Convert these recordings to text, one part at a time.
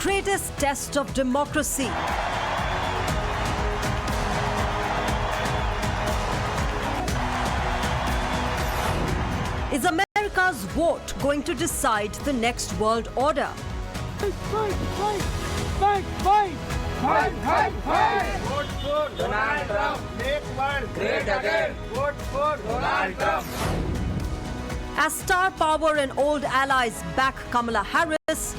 greatest test of democracy. Is America's vote going to decide the next world order? Fight, fight, fight, fight, fight, fight, fight, fight. Vote for Donald Trump. Make world great again. Vote for Donald Trump. As star power and old allies back Kamala Harris,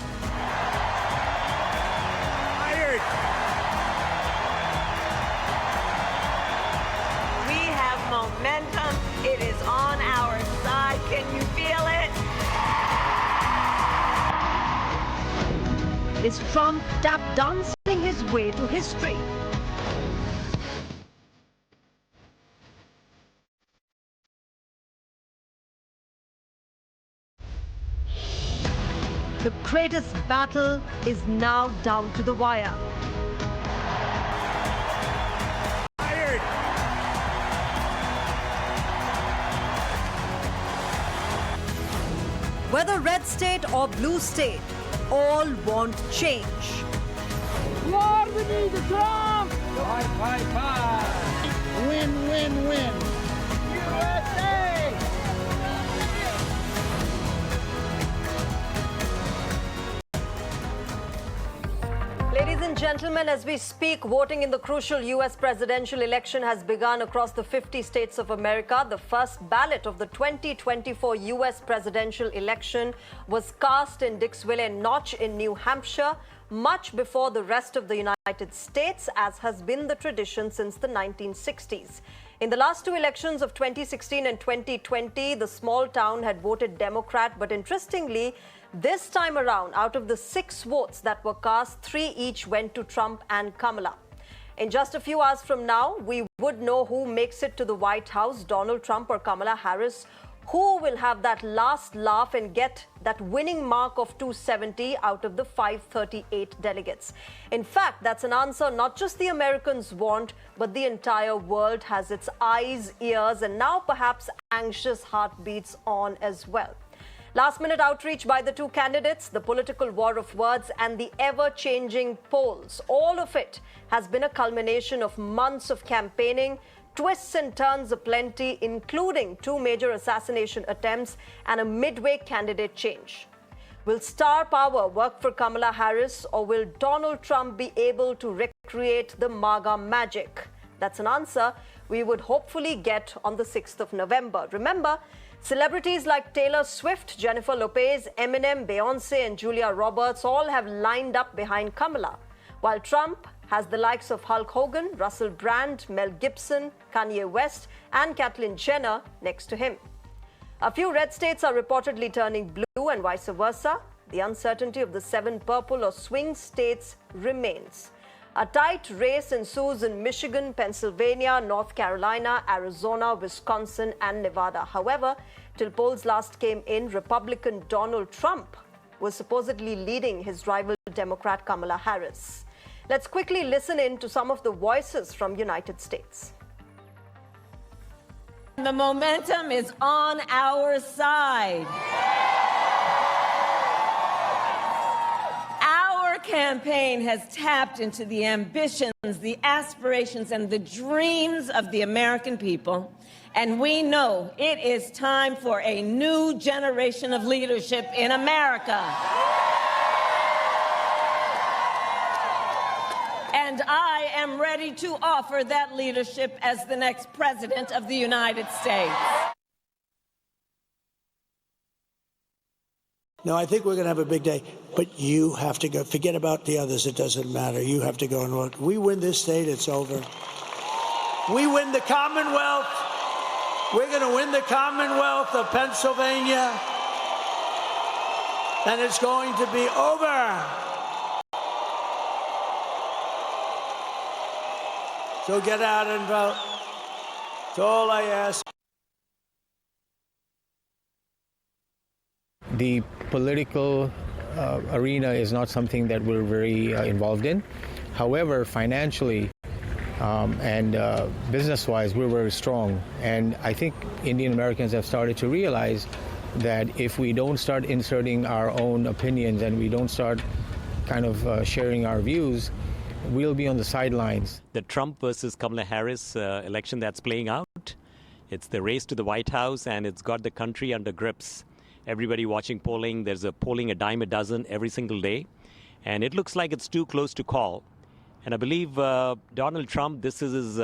we have momentum. It is on our side. Can you feel it? is Trump tap dancing his way to history? The greatest battle is now down to the wire. Whether red state or blue state, all want change. Lord, we need the Trump. Fight, fight, fight. Win, win, win. USA. Ladies and gentlemen, as we speak, voting in the crucial U.S. presidential election has begun across the 50 states of America. The first ballot of the 2024 U.S. presidential election was cast in Dixville Notch in New Hampshire, much before the rest of the United States, as has been the tradition since the 1960s. In the last two elections of 2016 and 2020, the small town had voted Democrat, but interestingly, this time around, out of the 6 votes that were cast, 3 each went to Trump and Kamala. In just a few hours from now, we would know who makes it to the White House, Donald Trump or Kamala Harris, who will have that last laugh and get that winning mark of 270 out of the 538 delegates. In fact, that's an answer not just the Americans want, but the entire world has its eyes, ears, and now perhaps anxious heartbeats on as well. Last-minute outreach by the two candidates, the political war of words, and the ever-changing polls. All of it has been a culmination of months of campaigning, twists and turns aplenty, including 2 major assassination attempts and a midway candidate change. Will star power work for Kamala Harris, or will Donald Trump be able to recreate the MAGA magic? That's an answer we would hopefully get on the 6th of November. Remember, celebrities like Taylor Swift, Jennifer Lopez, Eminem, Beyonce, and Julia Roberts all have lined up behind Kamala, while Trump has the likes of Hulk Hogan, Russell Brand, Mel Gibson, Kanye West, and Caitlyn Jenner next to him. A few red states are reportedly turning blue and vice versa. The uncertainty of the 7 purple or swing states remains. A tight race ensues in Michigan, Pennsylvania, North Carolina, Arizona, Wisconsin, and Nevada. However, till polls last came in, Republican Donald Trump was supposedly leading his rival Democrat Kamala Harris. Let's quickly listen in to some of the voices from United States. The momentum is on our side. Our campaign has tapped into the ambitions, the aspirations, and the dreams of the American people. And we know it is time for a new generation of leadership in America. And I am ready to offer that leadership as the next president of the United States. No, I think we're going to have a big day, but you have to go. Forget about the others. It doesn't matter. You have to go and vote. We win this state, it's over. We win the Commonwealth. We're going to win the Commonwealth of Pennsylvania, and it's going to be over. So get out and vote. That's all I ask. The political arena is not something that we're very involved in. However, financially and business-wise, we're very strong. And I think Indian Americans have started to realize that if we don't start inserting our own opinions and we don't start kind of sharing our views, we'll be on the sidelines. The Trump versus Kamala Harris election that's playing out. It's the race to the White House, and it's got the country under grips. Everybody watching polling. There's a polling a dime a dozen every single day. And it looks like it's too close to call. And I believe Donald Trump, this is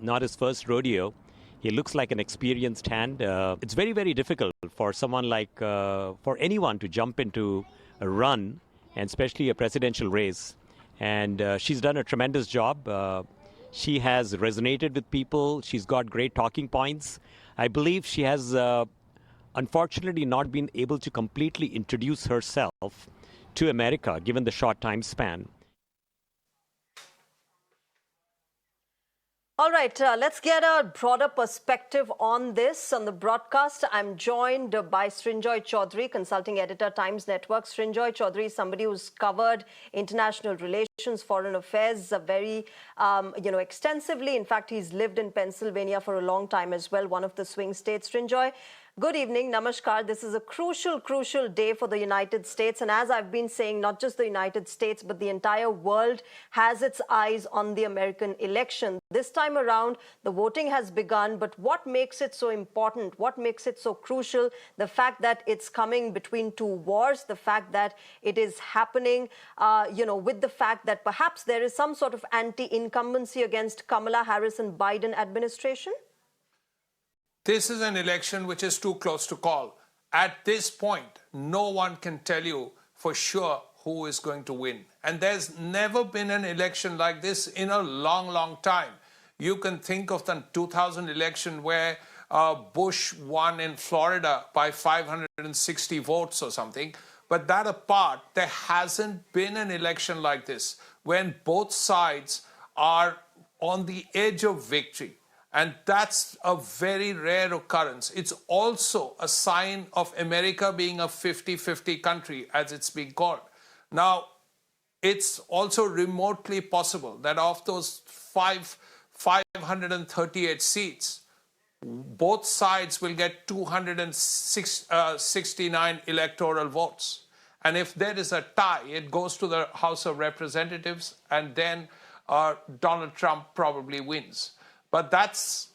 not his first rodeo. He looks like an experienced hand. It's very, very difficult for someone like, for anyone to jump into a run, and especially a presidential race. And she's done a tremendous job. She has resonated with people. She's got great talking points. I believe she has, unfortunately, not been able to completely introduce herself to America, given the short time span. All right, let's get a broader perspective on this. On the broadcast, I'm joined by Srinjoy Chaudhary, consulting editor, Times Network. Srinjoy Chaudhary is somebody who's covered international relations, foreign affairs very, extensively. In fact, he's lived in Pennsylvania for a long time as well, one of the swing states. Srinjoy, good evening. Namaskar. This is a crucial day for the United States. And as I've been saying, not just the United States, but the entire world has its eyes on the American election. This time around, the voting has begun. But what makes it so important? What makes it so crucial? The fact that it's coming between two wars, the fact that it is happening, with the fact that perhaps there is some sort of anti-incumbency against Kamala Harris and Biden administration? This is an election which is too close to call. At this point, no one can tell you for sure who is going to win. And there's never been an election like this in a long time. You can think of the 2000 election where Bush won in Florida by 560 votes or something. But that apart, there hasn't been an election like this when both sides are on the edge of victory. And that's a very rare occurrence. It's also a sign of America being a 50-50 country, as it's being called. Now, it's also remotely possible that of those 538 seats, both sides will get 269 electoral votes. And if there is a tie, it goes to the House of Representatives, and then Donald Trump probably wins. But that's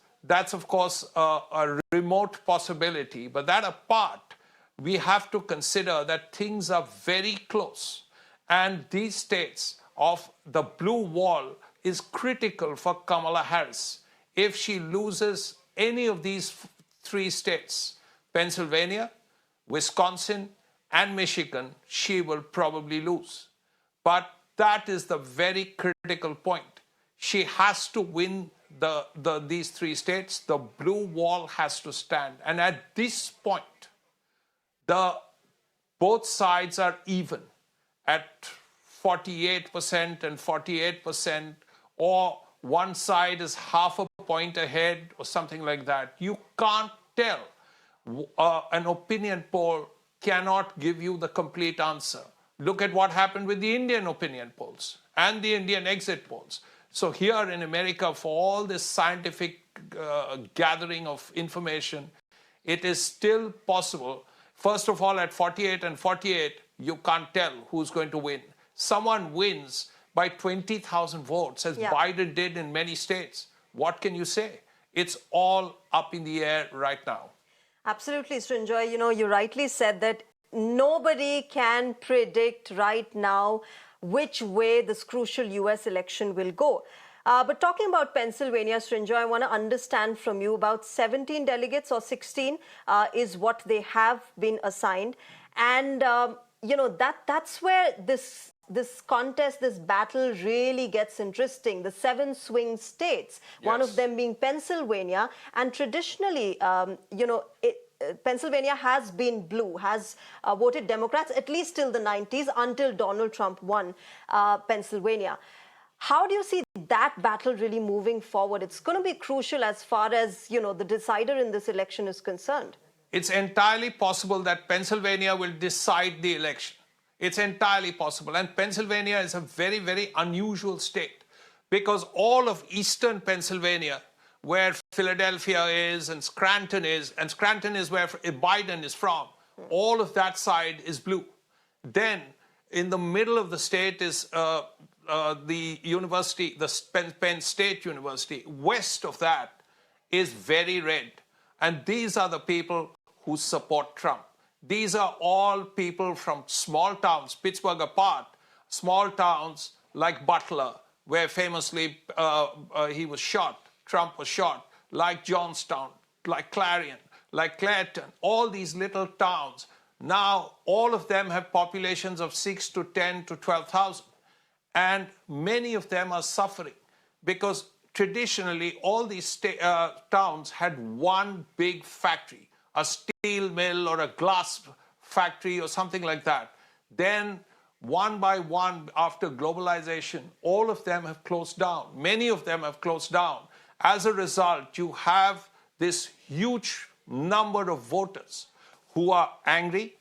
of course, a remote possibility. But that apart, we have to consider that things are very close. And these states of the blue wall is critical for Kamala Harris. If she loses any of these three states, Pennsylvania, Wisconsin, and Michigan, she will probably lose. But that is the very critical point. She has to win these three states. The blue wall has to stand. And at this point, both sides are even at 48% and 48%, or one side is half a point ahead or something like that. You can't tell. An opinion poll cannot give you the complete answer. Look at what happened with the Indian opinion polls and the Indian exit polls. So here in America, for all this scientific gathering of information, it is still possible. First of all, at 48 and 48, you can't tell who's going to win. Someone wins by 20,000 votes, as Biden did in many states. What can you say? It's all up in the air right now. Absolutely, Srinjoy. You rightly said that nobody can predict right now which way this crucial U.S. election will go. But talking about Pennsylvania, Srinjoy, I want to understand from you, about 17 delegates or 16 is what they have been assigned. And, that's where this contest, this battle really gets interesting. The 7 swing states, one of them being Pennsylvania. And traditionally, Pennsylvania has been blue, has voted Democrats, at least till the 90s, until Donald Trump won Pennsylvania. How do you see that battle really moving forward? It's going to be crucial as far as, the decider in this election is concerned. It's entirely possible that Pennsylvania will decide the election. It's entirely possible. And Pennsylvania is a very, very unusual state, because all of eastern Pennsylvania, where Philadelphia is and Scranton is where Biden is from, all of that side is blue. Then In the middle of the state is the university, the Penn State University. West of that is very red. And these are the people who support Trump. These are all people from small towns, Pittsburgh apart, small towns like Butler, where famously he was shot, Trump was shot, like Johnstown, like Clarion, like Clairton, all these little towns. Now, all of them have populations of 6 to 10 to 12,000. And many of them are suffering because traditionally all these towns had one big factory, a steel mill or a glass factory or something like that. Then one by one, after globalization, all of them have closed down. Many of them have closed down. As a result, you have this huge number of voters who are angry,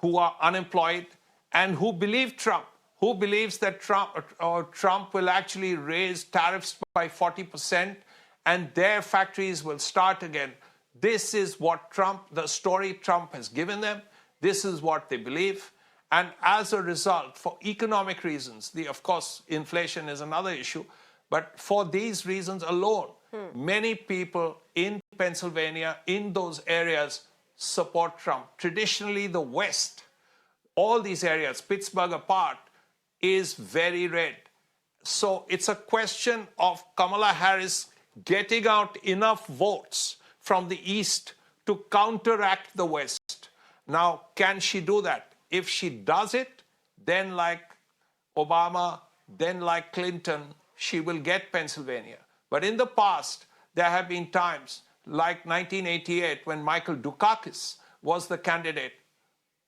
who are unemployed, and who believe Trump, who believes that Trump will actually raise tariffs by 40% and their factories will start again. This is what the story Trump has given them. This is what they believe. And as a result, for economic reasons, of course, inflation is another issue, but for these reasons alone, many people in Pennsylvania, in those areas, support Trump. Traditionally, the West, all these areas, Pittsburgh apart, is very red. So it's a question of Kamala Harris getting out enough votes from the East to counteract the West. Now, can she do that? If she does it, then like Obama, then like Clinton, she will get Pennsylvania. But in the past, there have been times like 1988 when Michael Dukakis was the candidate.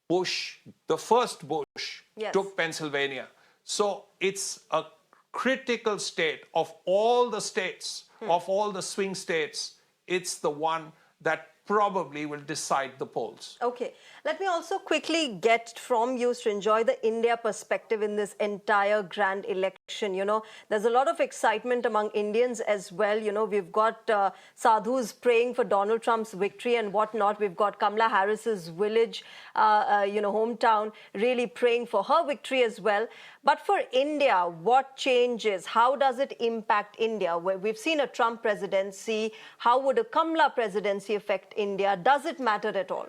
Bush, the first Bush, took Pennsylvania. So it's a critical state of all the states, of all the swing states. It's the one that probably will decide the polls. Okay. Let me also quickly get from you, Srinjoy, the India perspective in this entire grand election. You know, there's a lot of excitement among Indians as well. You know, we've got sadhus praying for Donald Trump's victory and whatnot. We've got Kamala Harris's village, hometown, really praying for her victory as well. But for India, what changes? How does it impact India? We've seen a Trump presidency. How would a Kamala presidency affect India? Does it matter at all?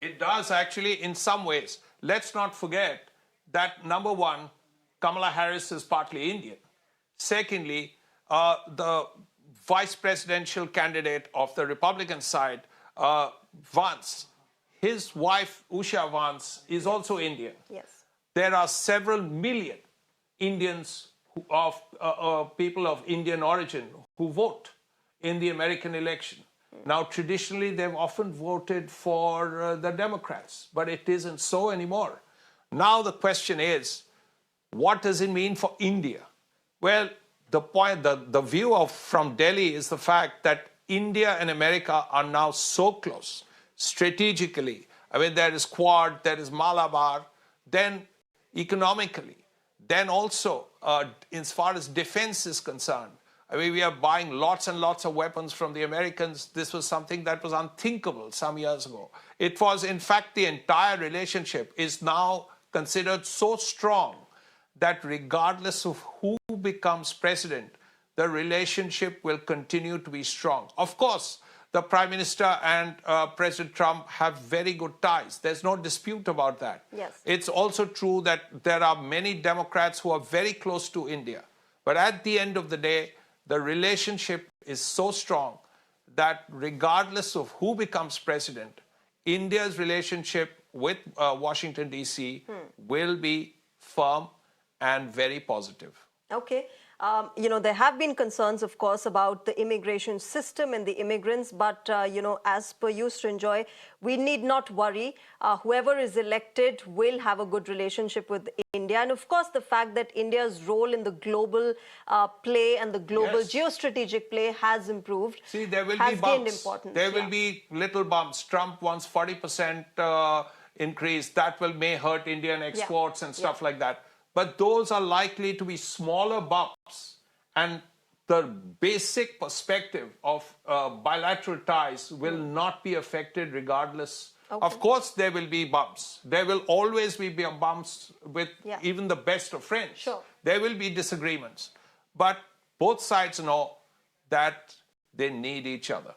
It does actually in some ways. Let's not forget that, number one, Kamala Harris is partly Indian. Secondly, the vice presidential candidate of the Republican side, Vance, his wife, Usha Vance, is also Indian. Yes. There are several million Indians, people of Indian origin, who vote in the American election. Now, traditionally, they've often voted for the Democrats, but it isn't so anymore. Now the question is, what does it mean for India? Well, the view from Delhi is the fact that India and America are now so close strategically. I mean, there is Quad, there is Malabar, then economically, then also as far as defense is concerned. I mean, we are buying lots and lots of weapons from the Americans. This was something that was unthinkable some years ago. It was, in fact, the entire relationship is now considered so strong that regardless of who becomes president, the relationship will continue to be strong. Of course, the Prime Minister and President Trump have very good ties. There's no dispute about that. Yes. It's also true that there are many Democrats who are very close to India. But at the end of the day, the relationship is so strong that regardless of who becomes president, India's relationship with Washington, D.C. will be firm and very positive. Okay. There have been concerns, of course, about the immigration system and the immigrants. But, as per you, Srinjoy, we need not worry. Whoever is elected will have a good relationship with India. And, of course, the fact that India's role in the global play and the global geostrategic play has improved. See, there will has be bumps. Gained importance. There will be little bumps. Trump wants 40% increase. That may hurt Indian exports and stuff like that. But those are likely to be smaller bumps. And the basic perspective of bilateral ties will not be affected regardless Of course, there will be bumps. There will always be bumps with even the best of friends. Sure. There will be disagreements. But both sides know that they need each other.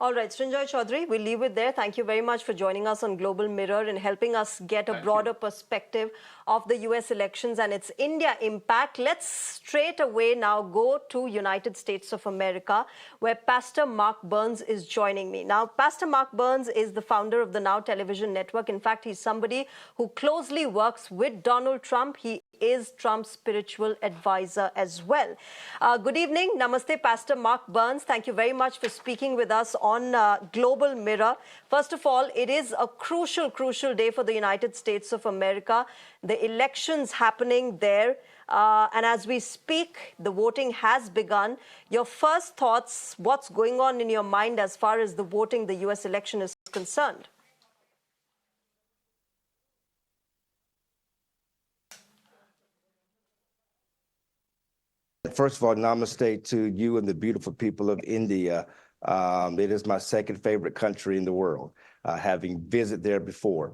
All right, Srinjoy Chaudhary, we'll leave it there. Thank you very much for joining us on Global Mirror and helping us get a broader perspective of the US elections and its India impact. Let's straight away now go to United States of America, where Pastor Mark Burns is joining me. Now, Pastor Mark Burns is the founder of the Now television network. In fact, he's somebody who closely works with Donald Trump. He is Trump's spiritual advisor as well. Good evening. Namaste, Pastor Mark Burns. Thank you very much for speaking with us on Global Mirror. First of all, it is a crucial day for the United States of America. The elections happening there. And as we speak, the voting has begun. Your first thoughts, what's going on in your mind as far as the voting, the US election is concerned? First of all, namaste to you and the beautiful people of India. It is my second favorite country in the world, having visited there before.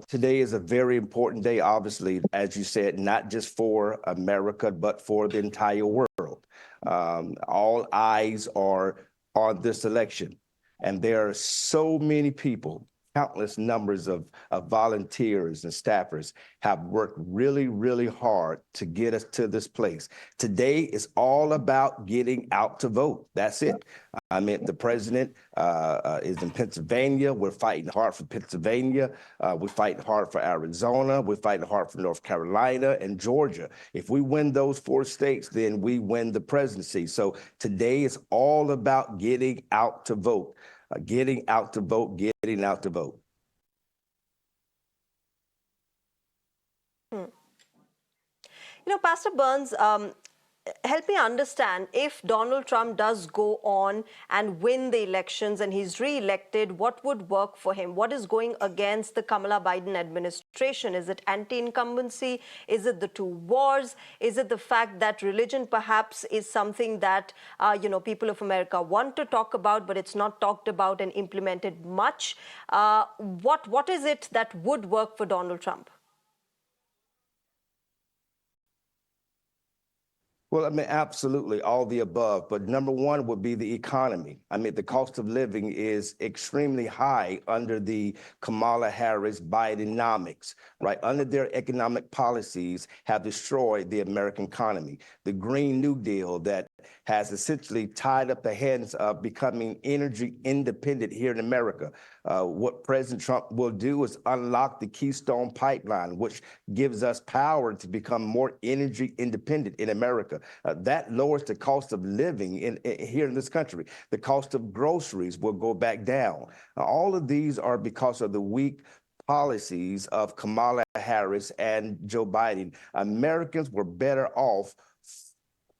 Today is a very important day, obviously, as you said, not just for America, but for the entire world. All eyes are on this election. And there are so many people, countless numbers of volunteers and staffers have worked really hard to get us to this place. Today is all about getting out to vote. That's it. I mean, the president is in Pennsylvania. We're fighting hard for Pennsylvania. We're fighting hard for Arizona. We're fighting hard for North Carolina and Georgia. If we win those 4 states, then we win the presidency. So today is all about getting out to vote. Getting out to vote, getting out to vote. You know, Pastor Burns, help me understand, if Donald Trump does go on and win the elections and he's re-elected, what would work for him? What is going against the Kamala Biden administration? Is it anti-incumbency? Is it the 2 wars? Is it the fact that religion perhaps is something that, people of America want to talk about, but it's not talked about and implemented much? What is it that would work for Donald Trump? Well, I mean, absolutely, all the above. But number one would be the economy. I mean, the cost of living is extremely high under the Kamala Harris Bidenomics, right? Under their economic policies have destroyed the American economy. The Green New Deal that has essentially tied up the hands of becoming energy independent here in America. What President Trump will do is unlock the Keystone Pipeline, which gives us power to become more energy independent in America. That lowers the cost of living here in this country. The cost of groceries will go back down. All of these are because of the weak policies of Kamala Harris and Joe Biden. Americans were better off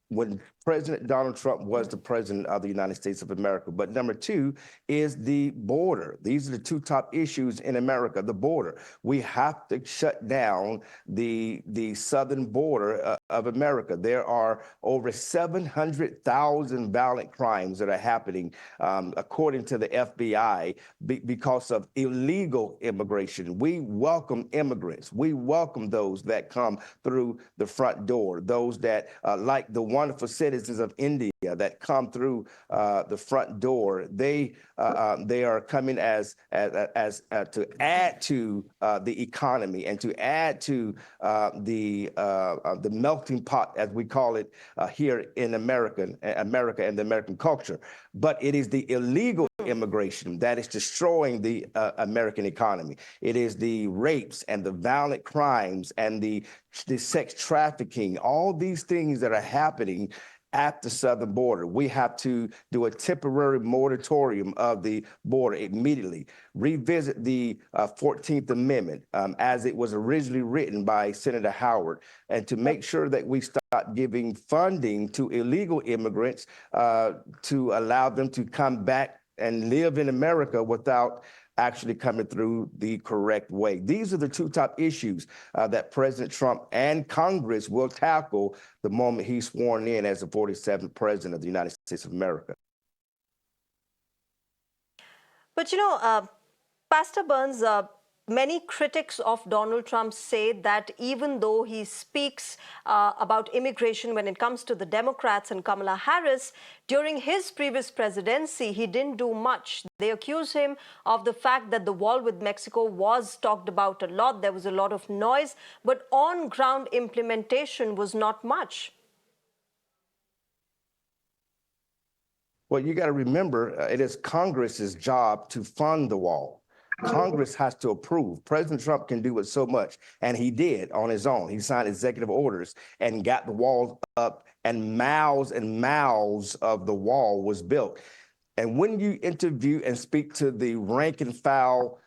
when President Donald Trump was the president of the United States of America. But number 2 is the border. These are the 2 top issues in America, the border. We have to shut down the southern border of America. There are over 700,000 violent crimes that are happening, according to the FBI, because of illegal immigration. We welcome immigrants. We welcome those that come through the front door, those that, like the wonderful citizens of India that come through the front door. They are coming as to add to the economy and to add to the melting pot, as we call it here in America and the American culture. But it is the illegal immigration that is destroying the American economy. It is the rapes and the violent crimes and the sex trafficking, all these things that are happening at the southern border. We have to do a temporary moratorium of the border immediately, revisit the 14th Amendment as it was originally written by Senator Howard, and to make sure that we start giving funding to illegal immigrants to allow them to come back and live in America without actually coming through the correct way. These are the 2 top issues that President Trump and Congress will tackle the moment he's sworn in as the 47th president of the United States of America. But, Pastor Burns, many critics of Donald Trump say that even though he speaks about immigration when it comes to the Democrats and Kamala Harris, during his previous presidency, he didn't do much. They accuse him of the fact that the wall with Mexico was talked about a lot. There was a lot of noise, but on-ground implementation was not much. Well, you got to remember, it is Congress's job to fund the wall. Congress has to approve. President Trump can do it so much, and he did on his own. He signed executive orders and got the wall up, and miles of the wall was built. And when you interview and speak to the rank and file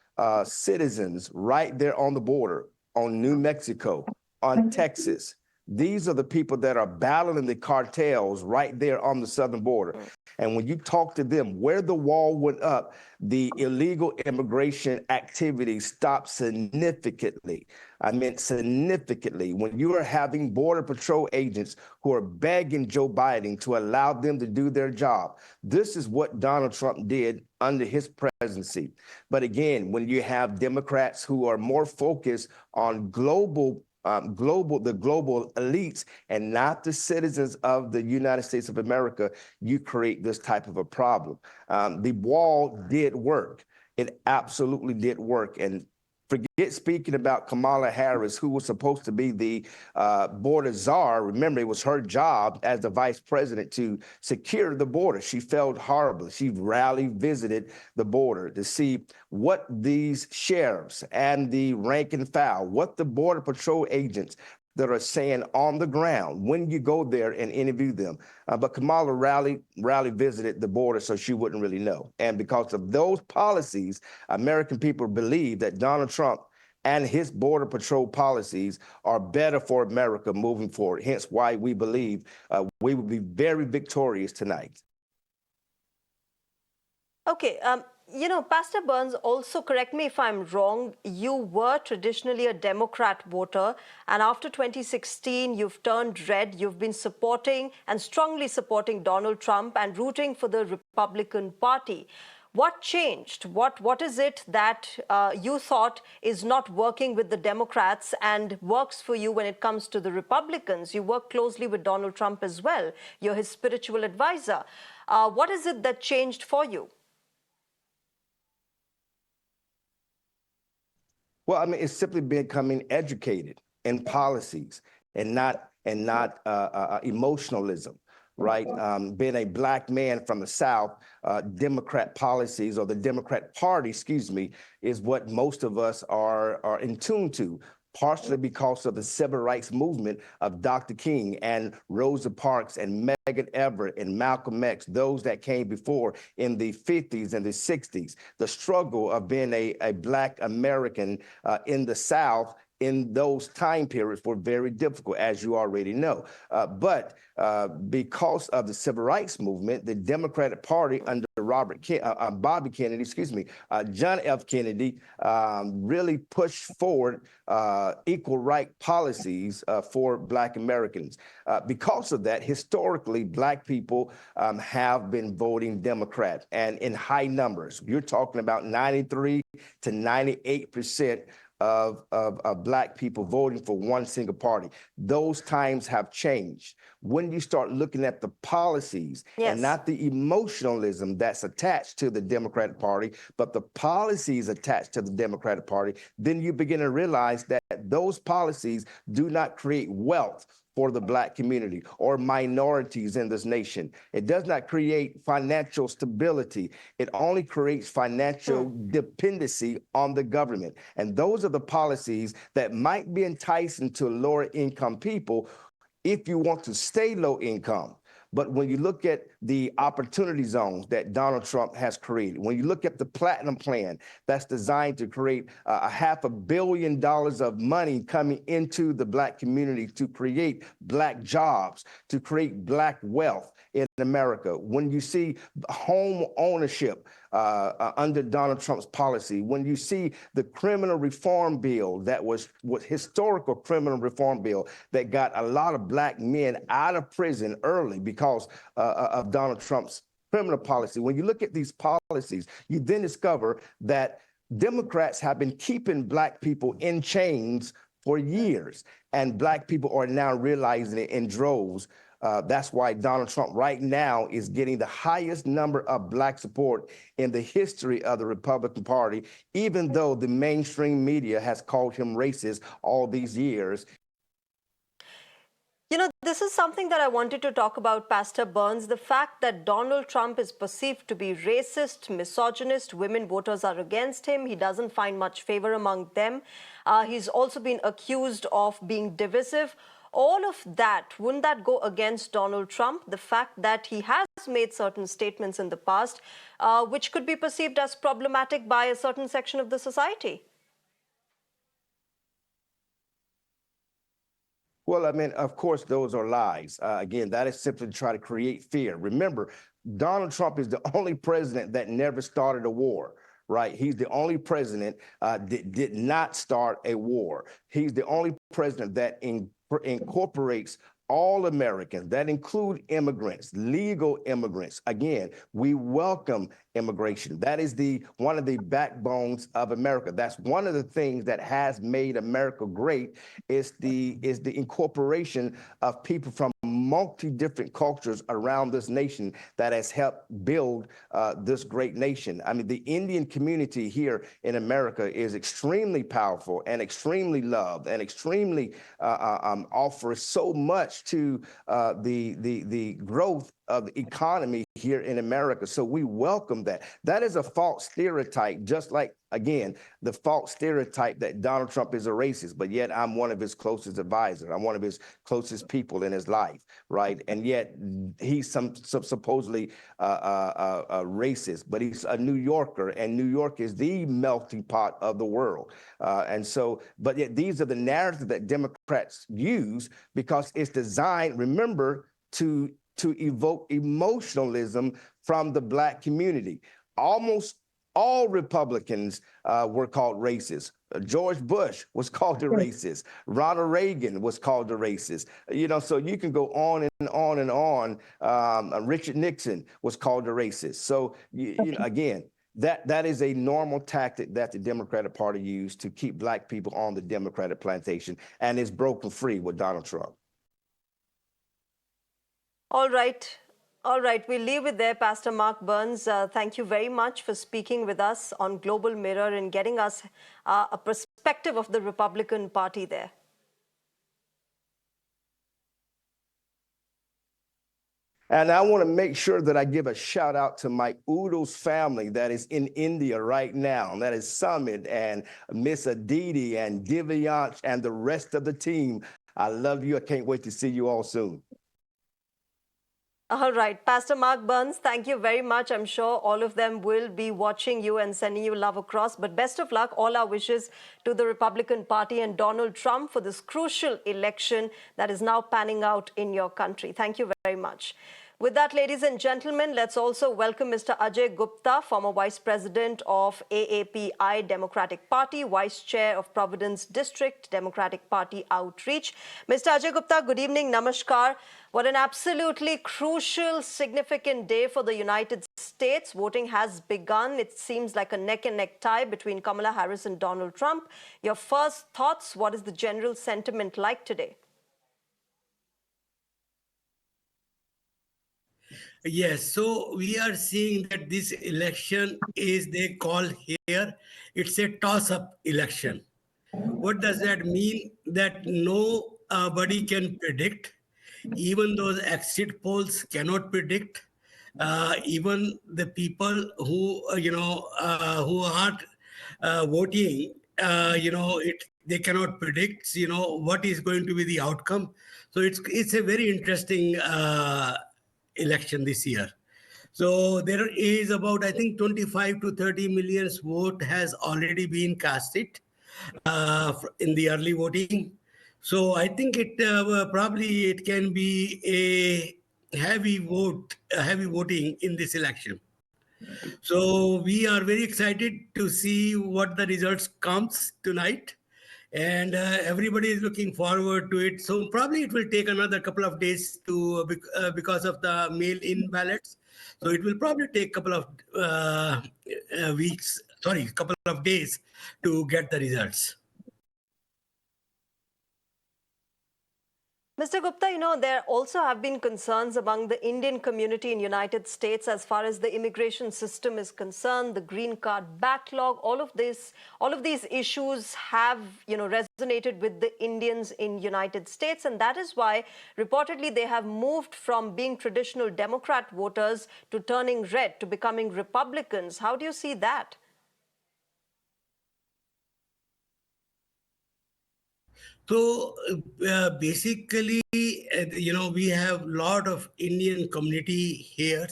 citizens right there on the border, on New Mexico, on Texas, these are the people that are battling the cartels right there on the southern border. And when you talk to them, where the wall went up, the illegal immigration activity stopped significantly. I meant significantly. When you are having Border Patrol agents who are begging Joe Biden to allow them to do their job, this is what Donald Trump did under his presidency. But again, when you have Democrats who are more focused on the global elites and not the citizens of the United States of America, you create this type of a problem. The wall did work. It absolutely did work. And forget speaking about Kamala Harris, who was supposed to be the border czar. Remember, it was her job as the vice president to secure the border. She failed horribly. She rarely visited the border to see what these sheriffs and the rank and file, what the Border Patrol agents that are saying on the ground when you go there and interview them. But Kamala rarely visited the border, so she wouldn't really know. And because of those policies, American people believe that Donald Trump and his Border Patrol policies are better for America moving forward. Hence why we believe we will be very victorious tonight. Okay. You know, Pastor Burns, also correct me if I'm wrong, you were traditionally a Democrat voter, and after 2016, you've turned red. You've been supporting and strongly supporting Donald Trump and rooting for the Republican Party. What changed? What is it that you thought is not working with the Democrats and works for you when it comes to the Republicans? You work closely with Donald Trump as well. You're his spiritual advisor. What is it that changed for you? Well, I mean, it's simply becoming educated in policies and not emotionalism, right? Being a black man from the South, Democrat policies or the Democrat Party, excuse me, is what most of us are in tune to. Partially because of the civil rights movement of Dr. King and Rosa Parks and Medgar Evers and Malcolm X, those that came before in the 50s and the 60s. The struggle of being a Black American in the South in those time periods were very difficult, as you already know. But because of the civil rights movement, the Democratic Party under Bobby Kennedy, John F. Kennedy, really pushed forward equal right policies for Black Americans. Because of that, historically, Black people have been voting Democrat, and in high numbers. You're talking about 93 to 98% of Black people voting for one single party. Those times have changed. When you start looking at the policies and not the emotionalism that's attached to the Democratic Party, but the policies attached to the Democratic Party, then you begin to realize that those policies do not create wealth for the Black community or minorities in this nation. It does not create financial stability. It only creates financial dependency on the government. And those are the policies that might be enticing to lower income people if you want to stay low income. But when you look at the opportunity zones that Donald Trump has created, when you look at the Platinum Plan that's designed to create $500 million of money coming into the Black community to create Black jobs, to create Black wealth in America, when you see home ownership under Donald Trump's policy, when you see the criminal reform bill that was historical criminal reform bill that got a lot of Black men out of prison early because of Donald Trump's criminal policy. When you look at these policies, you then discover that Democrats have been keeping Black people in chains for years, and Black people are now realizing it in droves. That's why Donald Trump right now is getting the highest number of Black support in the history of the Republican Party, even though the mainstream media has called him racist all these years. You know, this is something that I wanted to talk about, Pastor Burns. The fact that Donald Trump is perceived to be racist, misogynist, women voters are against him. He doesn't find much favor among them. He's also been accused of being divisive. All of that, wouldn't that go against Donald Trump? The fact that he has made certain statements in the past, which could be perceived as problematic by a certain section of the society. Well, I mean, of course, those are lies. Again, that is simply to try to create fear. Remember, Donald Trump is the only president that never started a war, right? He's the only president that did not start a war. He's the only president that incorporates all Americans, that include immigrants, legal immigrants. Again, we welcome immigration. That is one of the backbones of America. That's one of the things that has made America great is the incorporation of people from multi-different cultures around this nation that has helped build this great nation. I mean, the Indian community here in America is extremely powerful and extremely loved and extremely offers so much to the growth of the economy here in America. So we welcome that. That is a false stereotype, just like, again, the false stereotype that Donald Trump is a racist, but yet I'm one of his closest advisors. I'm one of his closest people in his life, right? And yet he's supposedly a racist, but he's a New Yorker, and New York is the melting pot of the world. But yet these are the narratives that Democrats use because it's designed, remember, to evoke emotionalism from the Black community. Almost all Republicans were called racist. George Bush was called a racist. Ronald Reagan was called a racist. You know, so you can go on and on and on. Richard Nixon was called a racist. So, you know, again, that is a normal tactic that the Democratic Party used to keep Black people on the Democratic plantation, and it's broken free with Donald Trump. All right. All right. We'll leave it there, Pastor Mark Burns. Thank you very much for speaking with us on Global Mirror and getting us a perspective of the Republican Party there. And I want to make sure that I give a shout out to my Oodles family that is in India right now. And that is Summit and Miss Aditi and Divyansh and the rest of the team. I love you. I can't wait to see you all soon. All right. Pastor Mark Burns, thank you very much. I'm sure all of them will be watching you and sending you love across. But best of luck. All our wishes to the Republican Party and Donald Trump for this crucial election that is now panning out in your country. Thank you very much. With that, ladies and gentlemen, let's also welcome Mr. Ajay Gupta, former Vice President of AAPI Democratic Party, Vice Chair of Providence District Democratic Party Outreach. Mr. Ajay Gupta, good evening, namaskar. What an absolutely crucial, significant day for the United States. Voting has begun. It seems like a neck-and-neck tie between Kamala Harris and Donald Trump. Your first thoughts, what is the general sentiment like today? Yes, so we are seeing that this election is, they call here, it's a toss-up election. What does that mean? That nobody can predict. Even those exit polls cannot predict. Even the people who, who aren't voting, they cannot predict, what is going to be the outcome. So it's a very interesting election this year. So there is about, I think, 25 to 30 million vote has already been casted in the early voting. So I think probably it can be a heavy voting in this election. So we are very excited to see what the results comes tonight. And everybody is looking forward to it. So probably it will take another couple of days to because of the mail-in ballots. So it will probably take a couple of weeks couple of days to get the results. Mr. Gupta, there also have been concerns among the Indian community in United States as far as the immigration system is concerned, the green card backlog, all of these issues have, resonated with the Indians in United States. And that is why reportedly they have moved from being traditional Democrat voters to turning red, to becoming Republicans. How do you see that? So basically, we have a lot of Indian community here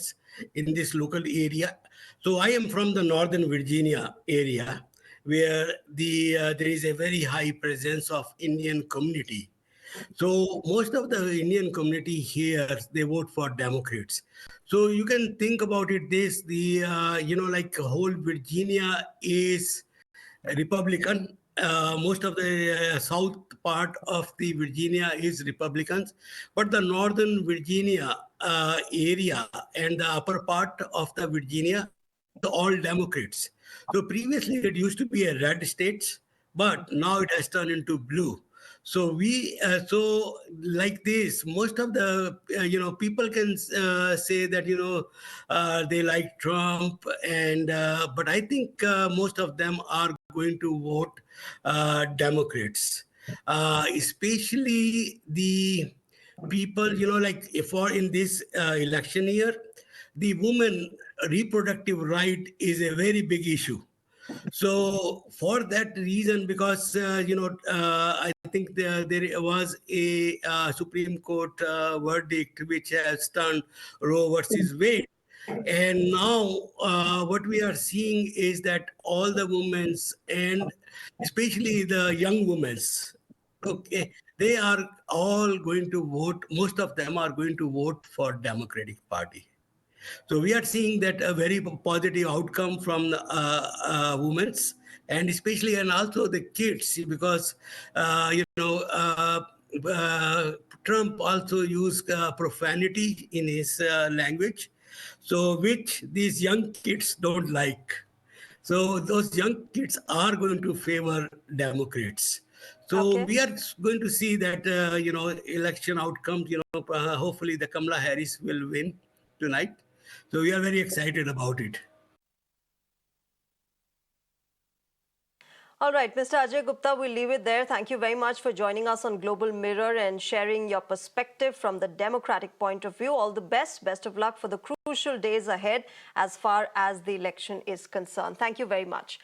in this local area. So I am from the Northern Virginia area, where there is a very high presence of Indian community. So most of the Indian community here, they vote for Democrats. So you can think about it this, like whole Virginia is Republican. Most of the south part of the Virginia is Republicans, but the northern Virginia area and the upper part of the Virginia, all Democrats. So previously it used to be a red state, but now it has turned into blue. So so like this, most of the people can say that they like Trump, and but I think most of them are going to vote Democrats, especially the people like for in this election year, the woman reproductive right is a very big issue. So for that reason, because I think there was a Supreme Court verdict which has turned Roe versus Wade, and now what we are seeing is that all the women's and especially the young women's, okay, they are all going to vote. Most of them are going to vote for Democratic Party. So we are seeing that a very positive outcome from the women's, and especially and also the kids, because Trump also used profanity in his language, so which these young kids don't like. So those young kids are going to favor Democrats. So Okay. we are going to see that election outcomes. Hopefully the Kamala Harris will win tonight. So we are very excited about it. All right, Mr. Ajay Gupta, we'll leave it there. Thank you very much for joining us on Global Mirror and sharing your perspective from the Democratic point of view. All the best. Best of luck for the crucial days ahead as far as the election is concerned. Thank you very much.